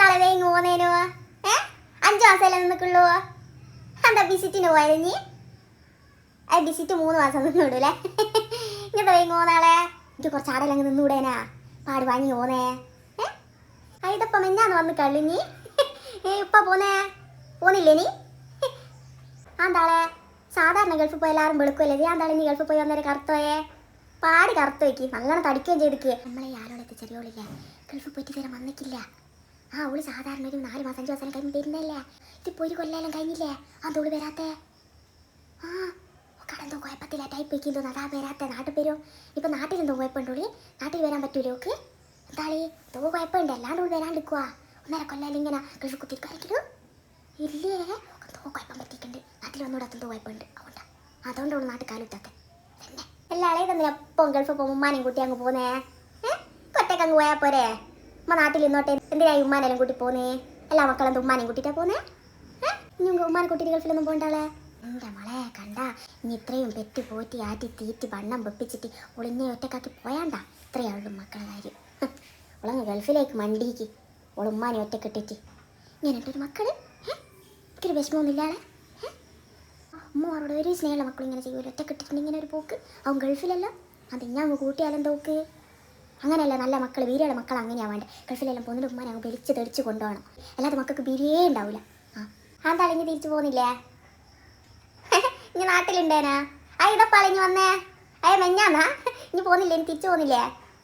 എന്താളെ വേങ്ങ പോന്നേനു? 5 മാസമല്ലേ നിൽക്കുള്ളൂ? എന്താ വിസിറ്റിന് പോയത് നീ? വിസിറ്റ് 3 മാസം നിന്നൂടൂല്ലേ? ഇങ്ങനത്തെ വേങ്ങ പോന്നാളെ എനിക്ക് കുറച്ച് ആടലങ്ങ് നിന്നൂടേനാ? പാട് വാങ്ങി പോന്നേ. ഇതപ്പം എന്നാന്ന് വന്ന് കള്ളി നീ? ഇപ്പം പോന്നില്ലേ നീ? ആന്താളെ സാധാരണ ഗൾഫിൽ പോയി എല്ലാവരും വെളുക്കുമല്ലേ? ആന്താളെ നീ ഗൾഫിൽ പോയി വന്നേരം കറുത്തോയേ? പാടി കറുത്ത് വയ്ക്ക്, നല്ലോണം തടിക്കുകയും ചെയ്തിക്ക്. നമ്മളെ ആരോടൊക്കെ ചെറിയോളില്ലേ ഗൾഫിൽ പോയിട്ട് തരാൻ വന്നിട്ടില്ല. അവള് സാധാരണ ഒരു 4 മാസം 5 മാസം കഴിഞ്ഞ് വരുന്നല്ലേ. ഇതിപ്പോൾ ഒരു കൊല്ലം കഴിഞ്ഞില്ലേ അതോള് വരാത്തേ? കടന്തോ കുഴപ്പത്തില്ല ടൈപ്പ് വയ്ക്കുന്നു, അതാ വരാത്ത. നാട്ടിൽ വരും. ഇപ്പം നാട്ടിലെന്തോ കുഴപ്പമുണ്ടോളി? നാട്ടിൽ വരാൻ പറ്റൂലേ ഓക്ക്? എന്താളി എന്തോ കുഴപ്പമുണ്ട്, അല്ലാണ്ട് ഓള് വരാണ്ടിരിക്കുക. 1.5 കൊല്ലം ഇങ്ങനെ ഗൾഫിൽ കുത്തിരിക്കാരെങ്കിലും ഇല്ലേ? എന്തോ കുഴപ്പം പറ്റിയിട്ടുണ്ട്. നാട്ടിൽ വന്നോടത്തെന്തോ കുഴപ്പമുണ്ട്. അതുകൊണ്ട് അവള് നാട്ടിൽ കാലുത്തൊക്കെ തന്നെ. എല്ലാ ആളെ തന്നെ എപ്പം ഗൾഫിൽ പോകുമ്പോൾ ഉമ്മാനെയും കൂട്ടി അങ്ങ് പോന്നേ. ഒറ്റയ്ക്ക് അങ്ങ് പോയാൽ പോരെ? ഉമ്മ നാട്ടിൽ ഇന്നോട്ടെ, എന്തിനായി ഉമ്മാനെല്ലാം കൂട്ടി പോന്നേ? എല്ലാ മക്കളെന്താ ഉമ്മാനെയും കൂട്ടിയിട്ടാ പോന്നേ? ഇനി ഉമ്മാനെ കൂട്ടിയിട്ട് ഗൾഫിലൊന്നും പോകണ്ടാളെ. എൻ്റെ മോളെ കണ്ട, ഇനി ഇത്രയും പെറ്റ് പോറ്റി ആറ്റി തീറ്റി വണ്ണം വെപ്പിച്ചിട്ട് ഒളിഞ്ഞെ ഒറ്റക്കാക്കി പോയാണ്ടാ. ഇത്രയാളും മക്കളെ കാര്യം. ഒളങ്ങ് ഗൾഫിലേക്ക് മണ്ടിക്ക് ഒളുമ്മാനെ ഒറ്റക്കെട്ടിട്ട് ഇങ്ങനെട്ടൊരു മക്കള്. എനിക്കൊരു വിഷമമൊന്നുമില്ലാളെ. അമ്മമാരോട് ഒരു സ്നേഹമുള്ള മക്കളും ഇങ്ങനെ ചെയ്യുമല്ലോ. ഒറ്റക്കെട്ടിട്ടുണ്ട് ഇങ്ങനെ ഒരു പോക്ക്. അവൻ ഗൾഫിലല്ലോ, അത് ഞാൻ അങ്ങ് കൂട്ടിയാലെന്തോക്ക്? അങ്ങനെയല്ല നല്ല മക്കൾ, വീരയുടെ മക്കൾ അങ്ങനെയാ വേണ്ടത്. ഗൾഫിലെല്ലാം പോകുന്നതിന് ഉമ്മാനെ അങ്ങ് വലിച്ച് തെറിച്ച് കൊണ്ടുപോകണം. അല്ലാതെ മക്കൾക്ക് ബിരിയേ ഉണ്ടാവില്ല. ആന്താളെ ഇനി തിരിച്ചു പോകുന്നില്ലേ? ഇനി നാട്ടിലുണ്ടേനാ? ഇതപ്പാളെ ഇനി വന്നേ? മെഞ്ഞാന്നാ? ഇനി പോകുന്നില്ലേ? ഇനി തിരിച്ചു പോകുന്നില്ലേ?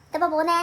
ഇതപ്പോൾ പോന്നേ?